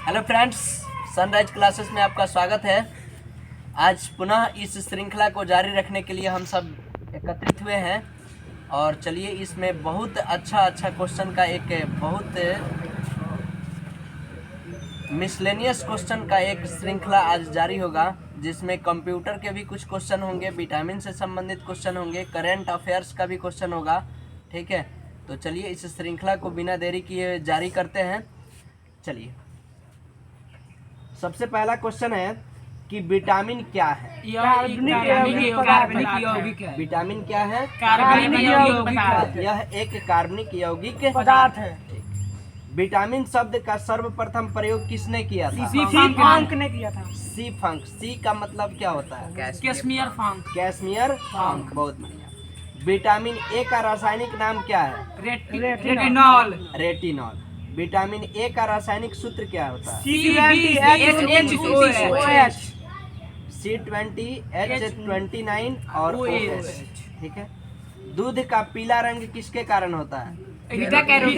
Hello friends, sunrise classes में आपका स्वागत है। आज पुनः इस श्रृंखला को जारी रखने के लिए हम सब एकत्रित हुए हैं और चलिए इसमें बहुत अच्छा क्वेश्चन का एक बहुत मिसलेनियस क्वेश्चन का एक श्रृंखला आज जारी होगा, जिसमें कंप्यूटर के भी कुछ क्वेश्चन होंगे, विटामिन से संबंधित क्वेश्चन होंगे, करेंट अफेयर्स का भी क्वेश्चन होगा। ठीक है, तो चलिए इस श्रृंखला को बिना देरी किए जारी करते हैं। चलिए, सबसे पहला क्वेश्चन है कि विटामिन क्या है? विटामिन क्या है? यह एक कार्बनिक यौगिक पदार्थ है। विटामिन शब्द का सर्वप्रथम प्रयोग किसने किया था? फंक ने किया था। सी फंक। सी का मतलब क्या होता है? कैश्मीर फंक। कैश्मीर फंक। बहुत बढ़िया। विटामिन ए का रासायनिक नाम क्या है? रेटिनॉल। रेटिनॉल। विटामिन ए का रासायनिक सूत्र क्या होता है? C20H29 और OH। ठीक है। दूध का पीला रंग किसके कारण होता है? बीटा कैरोटीन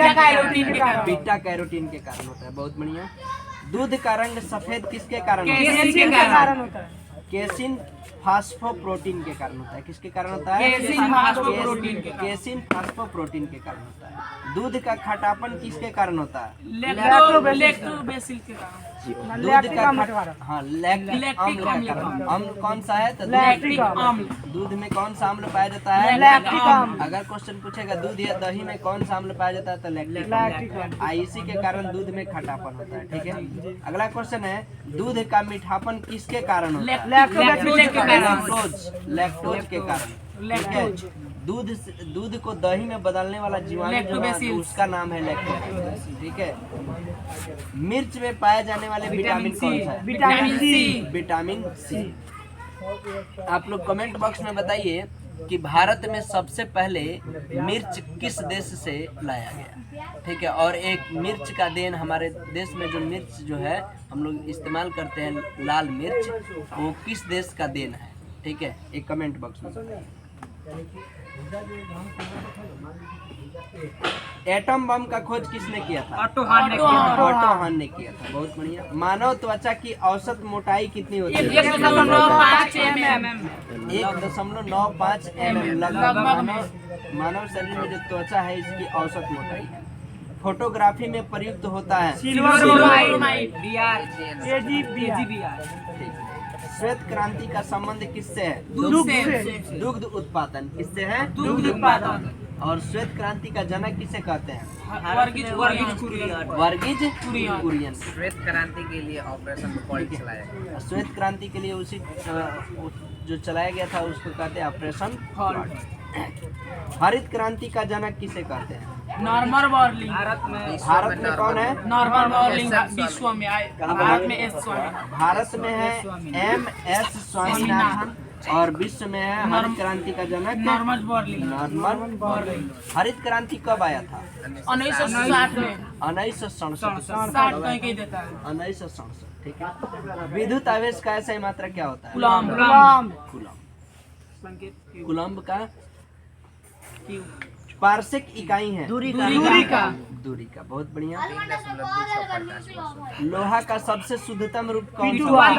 के कारण होता है। बहुत बढ़िया। दूध का रंग सफेद किसके कारण होता है? केसिन फास्फोप्रोटीन के कारण होता है। किसके कारण होता है? केसिन फास्फोप्रोटीन के कारण होता है। दूध का खटापन किसके कारण होता है? लैक्टोबैसिल के कारण। दूध का लैक्टिक अम्ल। अम्ल कौन सा है? तो लैक्टिक अम्ल। दूध में कौन सा अम्ल पाया जाता है? लैक्टिक अम्ल। अगर क्वेश्चन पूछेगा दूध या दही में कौन सा अम्ल पाया जाता है तो लैक्टिक अम्ल। इसी के कारण दूध में खटापन होता है। ठीक है। अगला क्वेश्चन है, दूध का मीठापन किसके कारण होता है? लैक्टोज के कारण। ठीक है। दूध को दही में बदलने वाला जीवाणु जो है उसका नाम है लैक्टोबैसिलस। ठीक है। मिर्च में पाए जाने वाले विटामिन कौन सा है? Vitamin C. आप लोग कमेंट बॉक्स में बताइए कि भारत में सबसे पहले मिर्च किस देश से लाया गया। ठीक है। और एक मिर्च का देन, हमारे देश में जो मिर्च जो है हम लोग इस्तेमाल करते हैं लाल मिर्च, वो किस देश का देन है? ठीक है, एक कमेंट बॉक्स में। एटम बम का खोज किसने किया था? ऑटो हॉर्न ने किया था। बहुत बढ़िया। मानव त्वचा की औसत मोटाई कितनी होती है? 1.95 mm। 1.95 mm लगभग मानव शरीर में जो त्वचा है इसकी औसत मोटाई है। फोटोग्राफी में प्रयुक्त होता है श्वेत क्रांति का संबंध किससे है? दुग्ध उत्पादन। किससे है? दुग्ध उत्पादन। और श्वेत क्रांति का जनक किसे कहते हैं? वर्गीज कुरियन। श्वेत क्रांति के लिए ऑपरेशन पॉइंट चलाया गया। श्वेत क्रांति के लिए उसी जो चलाया गया था उसको कहते हैं ऑपरेशन फ्लड। हरित क्रांति का जनक किसे कहते हैं? नॉर्मन बॉर्लिंग। भारत में कौन है? नॉर्मन बॉर्लिंग। विश्व में भारत में भारत में है MS स्वामीनाथन और विश्व में है हरित क्रांति का जनक नॉर्मन बॉर्लिंग। हरित क्रांति कब आया था? 1960 में। 1967। ठीक है। विद्युत आवेश का ऐसा मात्रा क्या होता है? कूलम्ब का पार्शिक इकाई है दूरी का। बहुत बढ़िया। लोहा का सबसे शुद्धतम रूप कौन सा है?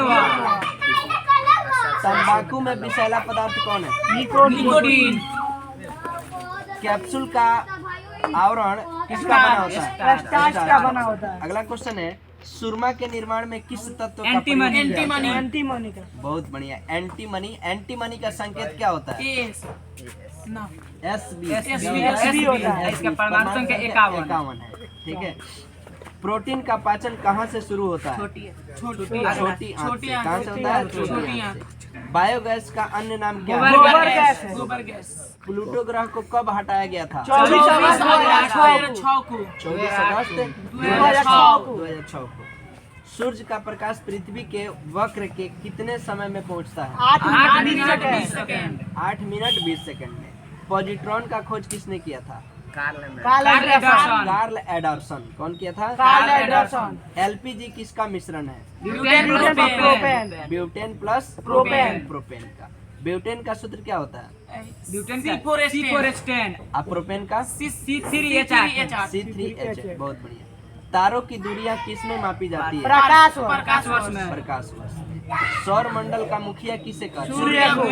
तंबाकू में विषैला पदार्थ कौन है? निकोटीन। कैप्सूल का आवरण किसका बना होता है? स्टार्च का बना होता है। अगला क्वेश्चन है, सुरमा के निर्माण में किस तत्व का एंटीमनी का। बहुत बढ़िया। एंटीमनी। एंटीमनी का संकेत क्या होता है? SB होता है। इसका परमाणु संख्या 51 है। ठीक है। प्रोटीन का पाचन कहाँ से शुरू होता है? छोटी आंत से। कहाँ से होता है? छोटी आंत से। बायोगैस का अन्य नाम क्या है? गोबर गैस। प्लूटो ग्रह को कब हटाया गया था? 24 अगस्त 2006 को। सूर्य का प्रकाश पृथ्वी के वक्र के कितने समय में पहुंचता है? 8 मिनट 20 सेकंड में। पॉजिट्रॉन का खोज किसने किया था? Carl Anderson. कौन किया था? Carl Anderson. LPG किसका मिश्रण है? ब्यूटेन प्लस प्रोपेन का। ब्यूटेन का सूत्र क्या होता है? C4H10। प्रोपेन का C3H8। C3H। बहुत बढ़िया। तारों की दूरियां किस में मापी जाती है? प्रकाश वर्ष। प्रकाश वर्ष में। प्रकाश वर्ष। सौर मंडल का मुखिया किसे कहते हैं? सूर्य को।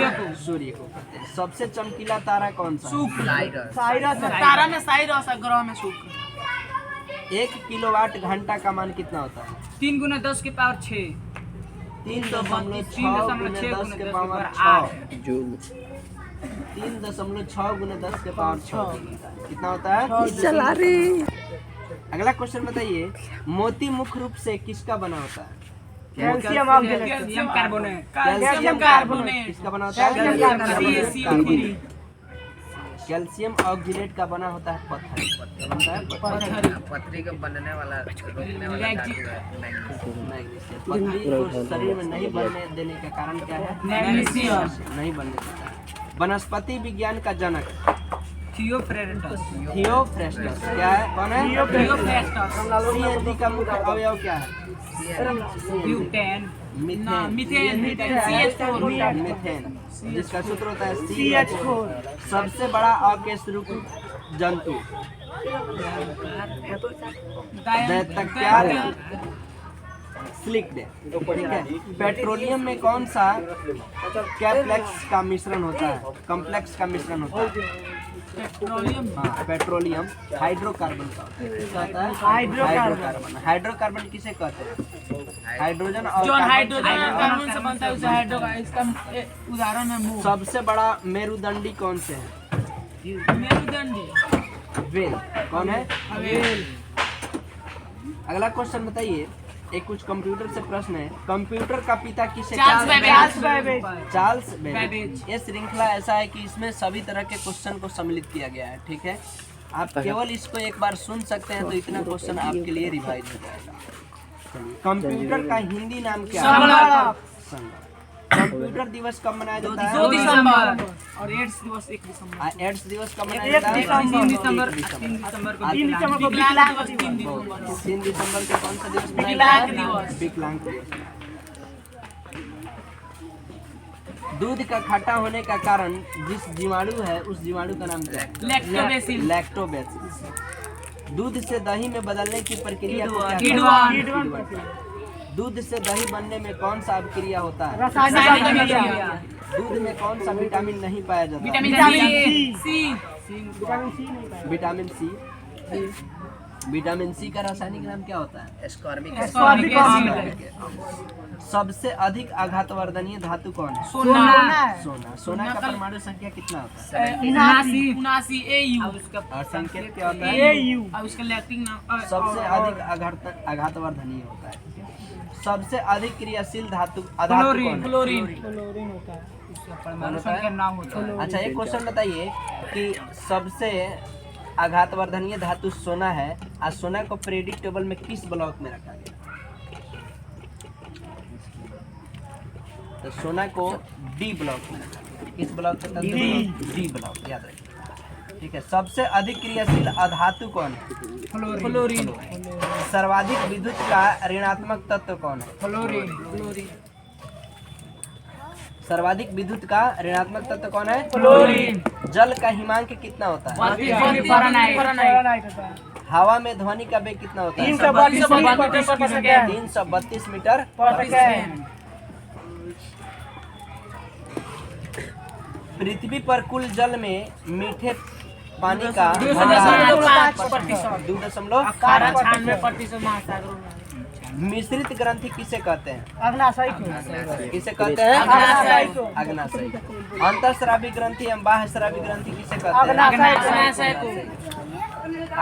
सूर्य को कहते हैं। सबसे चमकीला तारा कौन सा है? शुक्र। साइरस। साइरस है। तारा में साइरस है, ग्रह में शुक्र। 1 किलोवाट घंटा का मान कितना होता है? 3 × 10 की पावर 6। 3.6 × 10 के पावर 6। 3.6 × 10 के पावर 6 कितना होता है? चला रे। अगला क्वेश्चन बताइए, मोती मुख्य रूप से किसका बना होता है? Calcium oxygen. Calcium carbonate. Calcium carbonate. किसका बना होता है? Calcium calcium carbonate. कैल्शियम ऑक्सीनेट का बना होता है पत्थर। क्या बनता है? पत्थर। पथरी को बनने वाला रोकने वाला धातु है मैग्नीशियम। मैग्नीशियम। पथरी को शरीर में नहीं बनने देने का कारण क्या है? मैग्नीशियम। नहीं बनने देता है। वनस्पति विज्ञान का जनक थियोफ्रेस्टस। थियोफ्रेस्टस क्या है? कौन है? थियोफ्रेस्टस। सीएनजी का मुख्य अवयव क्या है? ब्यूटेन। मीथेन। मीथेन जिसका सूत्र होता है CH4। सबसे बड़ा अकेशरूप जंतु दैत्याकार स्लिक्ड। ठीक है। पेट्रोलियम में कौन सा कॉम्प्लेक्स का मिश्रण होता है? कॉम्प्लेक्स का मिश्रण होता है? पेट्रोलियम। हाँ, पेट्रोलियम हाइड्रोकार्बन का क्या होता है? हाइड्रोकार्बन। हाइड्रोकार्बन किसे कहते हैं? हाइड्रोजन और जो कार्बन हाइड्रोजन कार्बन से बनता है उसे हाइड्रोकार्बन। इसका उदाहरण है मूंग। सबसे बड़ा मेरुदंडी कौन से है? मेरुदंडी। वेल। कौन है? वेल। अगला क्वेश्चन बताइए, एक कुछ कंप्यूटर से प्रश्न है। कंप्यूटर का पिता किसे चार्ल्स कहते हैं? बेबेज। Charles Babbage. बेबेज। ये श्रृंखला ऐसा है कि इसमें सभी तरह के क्वेश्चन को सम्मिलित किया गया है। ठीक है, आप केवल इसको एक बार सुन सकते हैं तो इतना क्वेश्चन आपके लिए रिवाइज हो जाएगा। चलिए, कंप्यूटर का हिंदी नाम क्या है? संगणक। संगणक। कंप्यूटर दिवस कब मनाया जाता है? 2 दिसंबर। और एड्स दिवस 1 दिसंबर। एड्स दिवस कब मनाया 1 जाता है? दिसंबर। 3 दिसंबर। 1 3 दिसंबर को 3 दिसंबर को विकलांग दिवस। 3 दिसंबर। 3 दिसंबर को कौन सा दिवस मनाया विकलांग जाता है? दिवस। विकलांग दिवस। दूध का खट्टा होने का कारण जिस जीवाणु है उस जीवाणु का नाम क्या है? लैक्टोबैसिल। लैक्टोबैसिल। दूध से दही में बदलने की प्रक्रिया को क्या किडवान। कहते हैं? किडवान। दूध से दही बनने में कौन सा अभिक्रिया होता है? रासायनिक अभिक्रिया। दूध में कौन सा विटामिन नहीं पाया जाता? Vitamin C. Vitamin C. Vitamin C का रासायनिक नाम क्या होता है? एस्कॉर्बिक। Ascorbic acid. सबसे अधिक आघातवर्धनीय धातु कौन है? सोना। सोना। सोना का परमाणु संख्या कितना होता है? 79 AU। और संकेत क्या होता है? AU। और उसका लैटिन नाम सबसे अधिक आघातवर्धनीय होता है। सबसे अधिक क्रियाशील धातु अधातु कौन है? क्लोरीन। क्लोरीन होता है। उसका परमाणु संख्या नाम होता है। अच्छा, एक क्वेश्चन बताइए कि सबसे आघातवर्धनीय धातु सोना है और सोना को पीरियोडिक टेबल में किस ब्लॉक में रखा गया? तो सोना को डी ब्लॉक में रखा गया। किस ब्लॉक के तहत? डी ब्लॉक, याद रखिए। ठीक है। सबसे अधिक क्रियाशील अधातु कौन है? क्लोरीन। सर्वाधिक विद्युत का ऋणात्मक तत्व कौन है? क्लोरीन। सर्वाधिक विद्युत का ऋणात्मक तत्व कौन है? क्लोरीन। जल का हिमांक कितना होता है? फ़ारेनहाइट होता है। हवा में ध्वनि का वेग कितना होता है? 332 मीटर पर सेकंड। पृथ्वी पर कुल जल में मीठे पानी का 2.5%। 2.98% महासागरों में। मिश्रित ग्रंथि किसे कहते हैं? अग्नाशय को। किसे कहते हैं? अग्नाशय को। अग्नाशय। अंतःस्रावी ग्रंथि एवं बाह्य स्रावी ग्रंथि किसे कहते हैं? अग्नाशय को।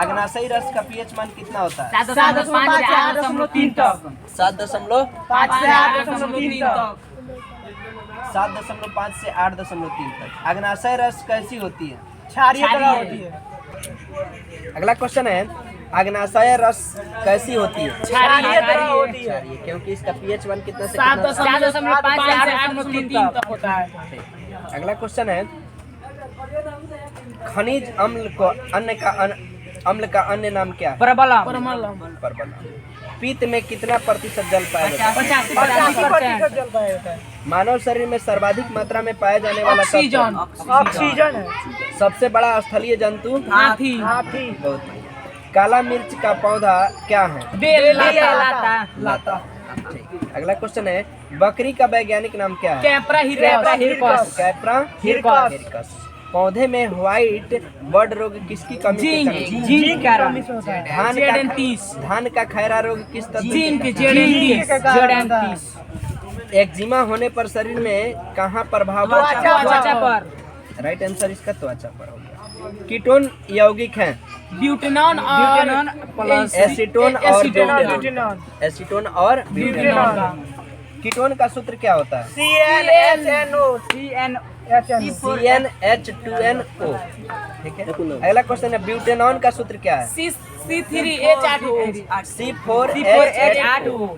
अग्नाशयी रस का पीएच मान कितना होता है? 7.5 से 8.3 तक। 7.5 से 8.3 तक। 7.5 से 8.3 तक। अग्नाशय रस कैसी होती है? क्षारीय तरह होती है। अगला क्वेश्चन है, अग्नाशय रस कैसी होती है? क्षारीय तरह होती है। क्षारीय, क्योंकि इसका पीएच मान कितना से कितना? 7.5 से 8.3 तक होता है। अगला क्वेश्चन है, खनिज अम्ल का अन्य नाम क्या है? परबल। पित्त में कितना प्रतिशत जल पाया जाता है? 85% जल पाया जाता है। मानव शरीर में सर्वाधिक मात्रा में पाया जाने वाला ऑक्सीजन है। सबसे बड़ा स्थलीय जंतु? हाथी। बहुत बढ़िया। काला मिर्च का पौधा क्या है? बेल लाता लाता। ठीक। अगला क्वेश्चन है, बकरी का वैज्ञानिक नाम क्या है? Capra hircus Capra hircus. पौधे में व्हाइट बर्ड रोग किसकी कमी के कारण? जिंक कारण धान का खैरा रोग किस तत्व के जिंक कारण? जेड एक्जिमा होने पर शरीर में कहाँ प्रभाव त्वचा पर राइट आंसर इसका त्वचा पर हो गया। कीटोन यौगिक हैं? ब्यूटेनॉन और एसीटोन और ब्यूटेनॉन। कीटोन का सूत्र क्या होता है? CnH2NO। ठीक है। अगला क्वेश्चन है, ब्यूटेनॉन का सूत्र क्या है? C4H8O।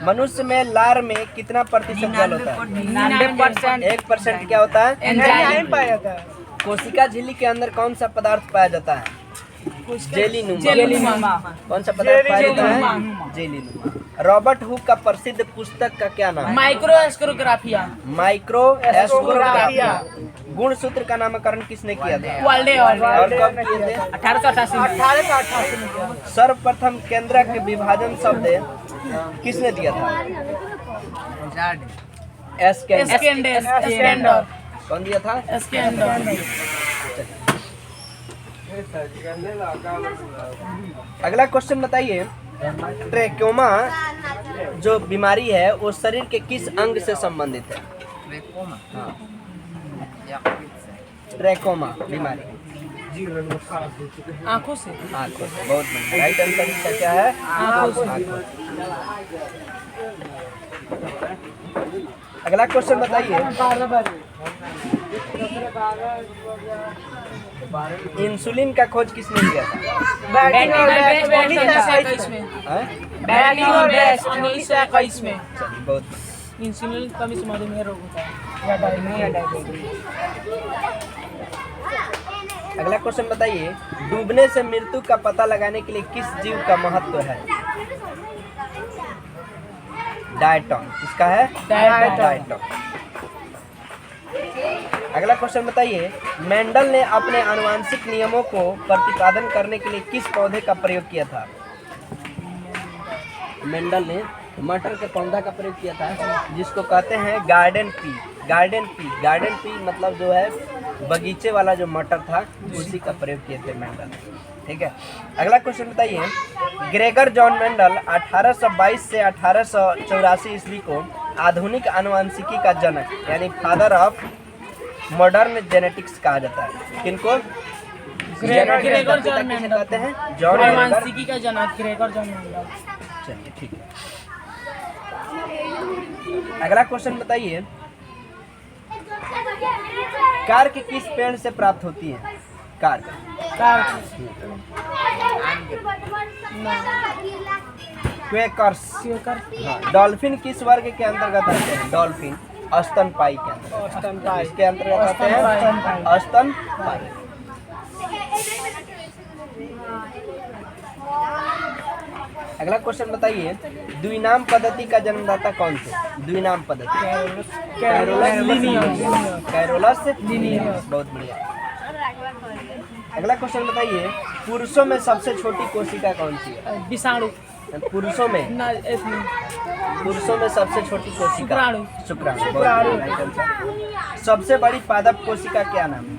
मनुष्य में लार में कितना प्रतिशत जल होता है? 90%। 1% क्या होता है? एंजाइम पाया जाता है। कोशिका झिल्ली के अंदर कौन सा पदार्थ पाया जाता है? जेलीनुमा। कौन सा पदार्थ पाया जाता है? जेलीनुमा। रॉबर्ट हुक का प्रसिद्ध पुस्तक का क्या नाम है? माइक्रोस्कोग्राफिया। माइक्रोस्कोग्राफिया। गुणसूत्र का नामकरण किसने किया था? और कब किए थे? 1888 में। सर्वप्रथम केंद्रक विभाजन शब्द किसने दिया था? स्कैंडर। कौन दिया था? अगला क्वेश्चन बताइए, ट्रैकोमा जो बीमारी है वो शरीर के किस अंग से संबंधित है? ट्रैकोमा बीमारी आंखों से। आंखों से। बहुत बढ़िया। राइट आंसर इसका क्या है? आंखों से। अगला क्वेश्चन बताइए, इंसुलिन का खोज किसने किया था? 1921 में। हैं? 1921 में। चलिए, बहुत इंसुलिन कमी से मधुमेह रोग होता है। अगला क्वेश्चन बताइए, डूबने से मृत्यु का पता लगाने के लिए किस जीव का महत्व है? डायटॉन। किसका है? डायटॉन। अगला क्वेश्चन बताइए, मेंडल ने अपने आनुवंशिक नियमों को प्रतिपादन करने के लिए किस पौधे का प्रयोग किया था? मेंडल ने मटर के पौधा का प्रयोग किया था जिसको कहते हैं गार्डन पी। गार्डन पी मतलब जो है बगीचे वाला जो मटर था उसी का प्रयोग किए थे मेंडल। ठीक है। अगला क्वेश्चन बताइए, ग्रेगर जॉन मेंडल 1822 से 1884 ईस्वी को आधुनिक आनुवंशिकी का जनक यानी फादर ऑफ मॉडर्न जेनेटिक्स कहा जाता है। किनको? ग्रेगर जॉन मेंडल कहते हैं। जॉन आनुवंशिकी का जनक ग्रेगर जॉन मेंडल। चलिए, ठीक है। अगला क्वेश्चन बताइए, कार्क किस पेड़ से प्राप्त होती है? Cork Quakers. डॉल्फिन किस वर्ग के अंतर्गत आते हैं? डॉल्फिन स्तनपायी के अंतर्गत। इसके अंतर्गत आते हैं स्तनपायी। अगला क्वेश्चन बताइए, द्विनाम पद्धति का जन्मदाता कौन थे? द्विनाम पद्धति कैरोलस लिनियस। बहुत बढ़िया। अगला क्वेश्चन बताइए, पुरुषों में सबसे छोटी कोशिका कौन सी है? विषाणु। पुरुषों में सबसे छोटी कोशिका शुक्राणु। सबसे बड़ी पादप कोशिका क्या नाम है?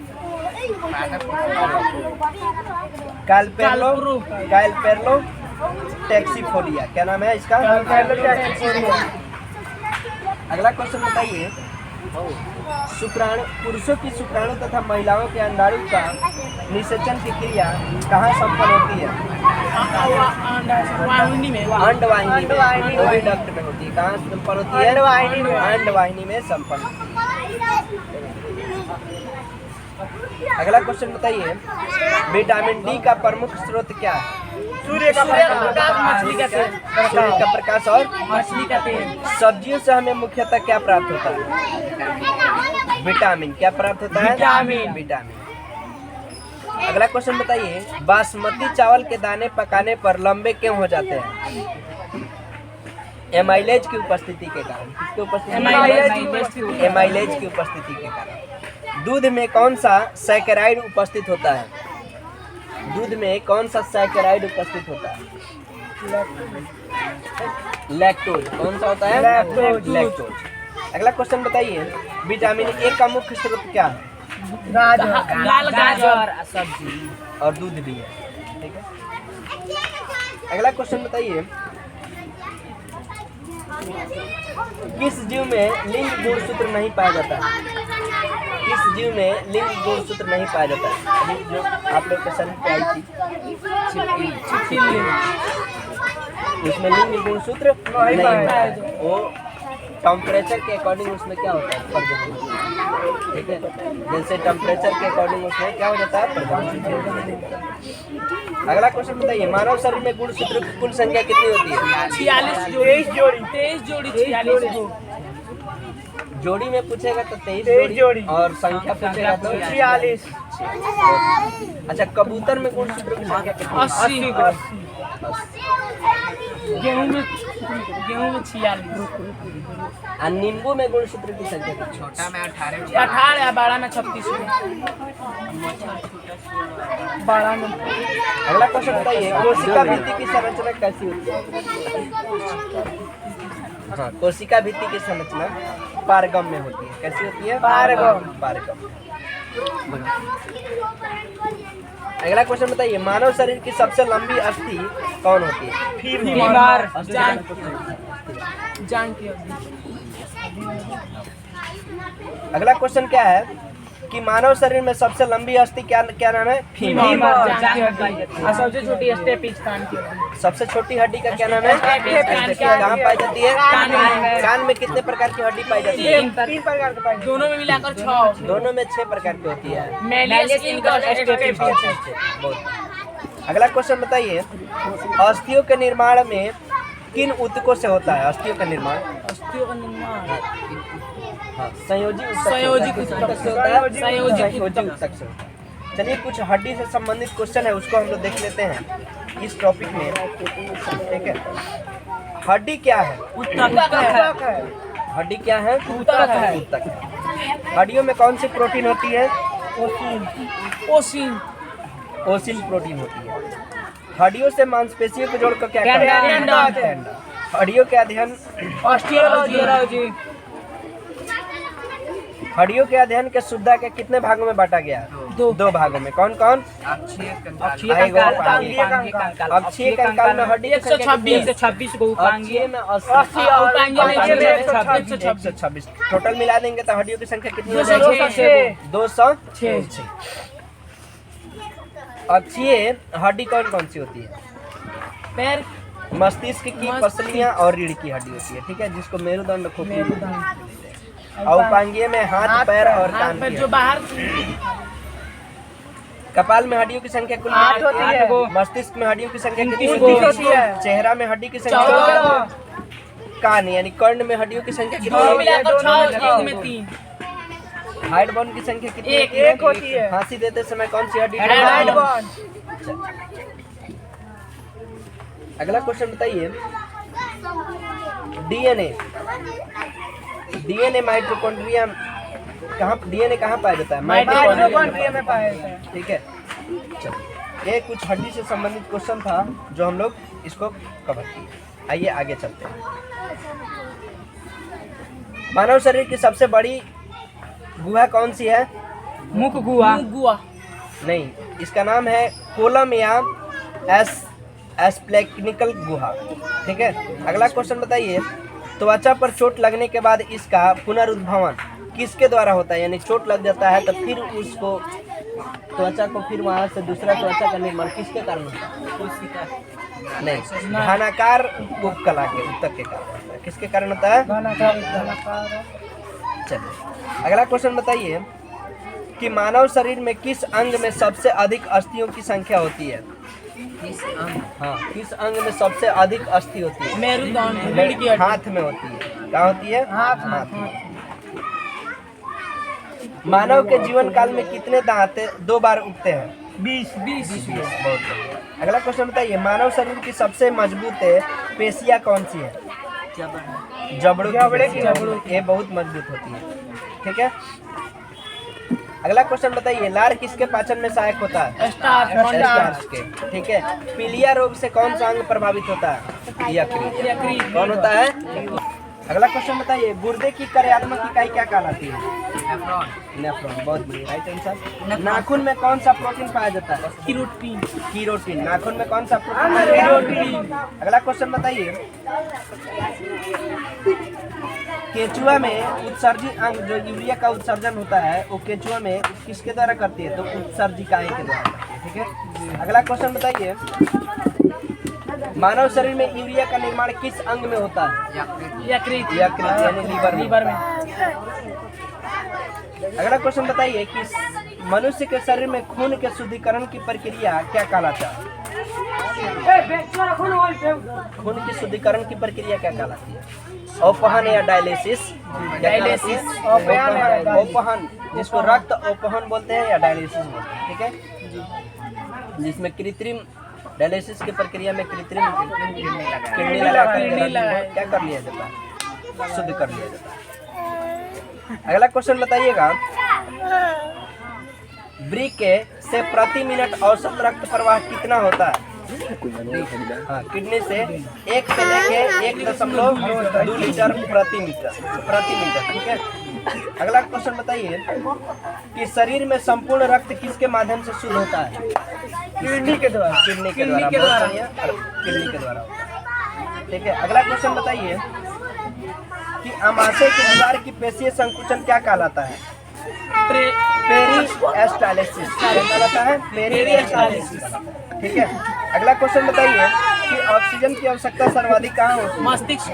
कैल्पेर्लो टैक्सीफोलिया। क्या नाम है इसका? अगला क्वेश्चन बताइए, शुक्राणु पुरुषों की शुक्राणु तथा महिलाओं के अंडाणु का निषेचन की क्रिया कहाँ संपन्न होती है? अंडवाहिनी में। ओविडक्ट में होती है। कहाँ संपन्न होती है? अंडवाहिनी में संपन्न। अगला क्वेश्चन बताइए, विटामिन डी का प्रमुख स्रोत क्या है? सूर्य का प्रकाश और मछली का तेल। सब्जियों से हमें मुख्यतः क्या प्राप्त होता है? विटामिन। क्या प्राप्त होता है? विटामिन। अगला क्वेश्चन बताइए, बासमती चावल के दाने पकाने पर लंबे क्यों हो जाते हैं? एमाइलेज की उपस्थिति के कारण। किसकी उपस्थिति? एमाइलेज की उपस्थिति के कारण। दूध में कौन सा सैकराइड उपस्थित होता है? दूध में कौन सा सैकेराइड उपस्थित होता है? लैक्टोज। कौन सा होता है? लैक्टोज। अगला क्वेश्चन बताइए, विटामिन ए का मुख्य स्रोत क्या है? लाल गाजर सब्जी और दूध भी है, ठीक है। अगला क्वेश्चन बताइए, किस जीव में लिंग गुणसूत्र नहीं पाया जाता है? किस जीव में लिंग गुणसूत्र नहीं पाया जाता है? अभी जो आप लोग के शरीर पे आई थी छिपकली, उसमें लिंग गुणसूत्र नहीं होता है। वो टेम्परेचर के अकॉर्डिंग उसमें क्या होता है? प्रजनन, ठीक है। जैसे टेम्परेचर के अकॉर्डिंग उसमें क्या हो जाता है? प्रजनन। अगला क्वेश्चन बताइए, मानव शरीर में गुणसूत्र की कुल संख्या कितनी होती है? 46 जोड़ी, 23 जोड़ी, 46 जोड़ी में पूछेगा तो 23 जोड़ी और संख्या पूछेगा तो 46। अच्छा, कबूतर में गुणसूत्र की संख्या कितनी है? 80। गेहूं में 46। और नींबू में गुणसूत्र की संख्या कितनी है? छोटा में 18, 18 बड़ा में 36। बड़ा में। अगला क्वेश्चन बताइए, कोशिका भित्ति की संरचना कैसी होती है? हाँ, कोशिका भित्ति की संरचना पारगम में होती है। कैसी होती है? पारगम। अगला क्वेश्चन बताइए, मानव शरीर की सबसे लंबी अस्थि कौन होती है? फीमर, जान की। अगला क्वेश्चन क्या है कि मानव शरीर में सबसे लंबी अस्थि क्या नाम है? फीमर। सबसे छोटी स्टेपिस कान की हड्डी। सबसे छोटी हड्डी का क्या नाम है? कहाँ पाई जाती है? कान में कितने प्रकार की हड्डी पाई जाती है? 3 प्रकार के। दोनों में मिलाकर 6। दोनों में 6 प्रकार की होती है। मेलियस इनका स्टेपिस। बहुत। अगला क्वेश्चन बताइए, अस्थियों के निर्माण में किन ऊतकों से होता है? अस्थियों का निर्माण संयोजी ऊतक से होता है। संयोजी ऊतक से होता है। चलिए, कुछ हड्डी से संबंधित क्वेश्चन है, उसको हम लोग देख लेते हैं इस टॉपिक में, ठीक है। हड्डी क्या है? हड्डी क्या है? ऊतक। हड्डियों में कौन सी प्रोटीन होती है? ओसिन प्रोटीन होती है। हड्डियों से मांसपेशियों को जोड़कर क्या कहते हैं? हड्डियों के अध्ययन ऑस्टियोलॉजी। हड्डियों के अध्ययन के सुविधा के कितने भागों में बांटा गया? 2 भागों में। कौन कौन? अक्षीय कंकाल में हड्डी 126 को अक्षीय में 126। टोटल मिला देंगे तो हड्डियों की संख्या कितनी हो जाएगी? 206। अक्षीय हड्डी कौन कौन सी होती है? पैर, मस्तिष्क की पसलियां और रीढ़ की हड्डी होती है, ठीक है, जिसको मेरुदंड और उपांगीय में हाथ, पैर और कान की जो बाहर। कपाल में हड्डियों की संख्या कुल 8 होती है। मस्तिष्क में हड्डियों की संख्या कितनी 29 होती है। चेहरा में हड्डी की संख्या 14। कान यानी कर्ण में हड्डियों की संख्या कितनी दोनों है? मिलाकर 6, एक में 3। हाइड बोन की संख्या कितनी एक होती है। फांसी देते समय कौन सी हड्डी? Hide bone. अगला क्वेश्चन बताइए, डीएनए माइटोकॉन्ड्रिया डीएनए कहाँ पाया जाता है? माइटोकॉन्ड्रिया में पाया जाता है, ठीक है। चलिए, ये कुछ हड्डी से संबंधित क्वेश्चन था जो हम लोग इसको कवर किए। आइए आगे चलते हैं। मानव शरीर की सबसे बड़ी गुहा कौन सी है? मुख गुहा। नहीं, इसका नाम है कोलम या एस्प्लेक्निकल गुहा, ठीक है। अगला क्वेश्चन बताइए, त्वचा पर चोट लगने के बाद इसका पुनरुद्भवन किसके द्वारा होता है? यानी चोट लग जाता है तो फिर उसको त्वचा को फिर वहां से दूसरा त्वचा का निर्माण किसके कारण होता है? नहीं, घनाकार उपकला के ऊतक के कारण होता है। किसके कारण होता है? चलिए, अगला क्वेश्चन बताइए कि मानव शरीर में किस अंग में सबसे अधिक अस्थियों की संख्या होती है? हाँ, किस अंग में सबसे अधिक अस्थि होती है? मेरुदंड, रीढ़ की हड्डी। हाथ में होती है। कहाँ होती है? हाथ में। मानव के जीवन काल में कितने दांत 2 बार उगते हैं? 20। बहुत बढ़िया। अगला क्वेश्चन बताइए, मानव शरीर की सबसे मजबूत पेशियां कौन सी है? जबड़ों की। ये बहुत मजबूत होती है, ठीक है। अगला क्वेश्चन बताइए, लार किसके पाचन में सहायक होता है? स्टार्च के। ठीक है। पीलिया रोग से कौन सा अंग प्रभावित होता है? यकृत। कौन होता है? अगला क्वेश्चन बताइए, गुर्दे की कार्यात्मक इकाई क्या कहलाती है? नेफ्रॉन। बहुत बढ़िया, राइट आंसर। नाखून में कौन सा प्रोटीन पाया जाता है? कीरोटिन। नाखून में कौन सा प्रोटीन पाया जाता है? अगला क्वेश्चन बताइए, केचुआ में उत्सर्जित अंग जो यूरिया का उत्सर्जन होता है वो केचुआ में किसके द्वारा करती है? तो उत्सर्जिकाएं के द्वारा करती है। ठीक है। अगला क्वेश्चन बताइए, मानव शरीर में यूरिया का निर्माण किस अंग में होता है? यकृत यानी लीवर में। अगला क्वेश्चन बताइए कि मनुष्य के शरीर में खून के शुद्धिकरण की प्रक्रिया क्या कहलाता है? खून की शुद्धिकरण की प्रक्रिया क्या कहलाती है? अपहन या डायलिसिस? अपहन, जिसको रक्त अपहन बोलते हैं या डायलिसिस बोलते हैं। ठीक है। जिसमें कृत्रिम डायलिसिस की प्रक्रिया में कृत्रिम किडनी लगाकर क्या कर लिया जाता है? शुद्ध कर लिया जाता है। अगला क्वेश्चन बताइएगा, वृक्क से प्रति मिनट औसत रक्त प्रवाह कितना होता है? हाँ, किडनी से 1 से लेके 1.2 लीटर प्रति मीटर। ठीक है। अगला क्वेश्चन बताइए कि शरीर में संपूर्ण रक्त किसके माध्यम से शुद्ध होता है? किडनी के द्वारा। किडनी के द्वारा। ठीक है। अगला क्वेश्चन बताइए कि आमाशय की दीवार की पेशीय संकुचन क्या कहलाता है? पेरिस्टालिसिस। क्या कहलाता है? पेरिस्टालिसिस। ठीक है। अगला क्वेश्चन बताइए कि ऑक्सीजन की आवश्यकता सर्वाधिक कहाँ होती है? मस्तिष्क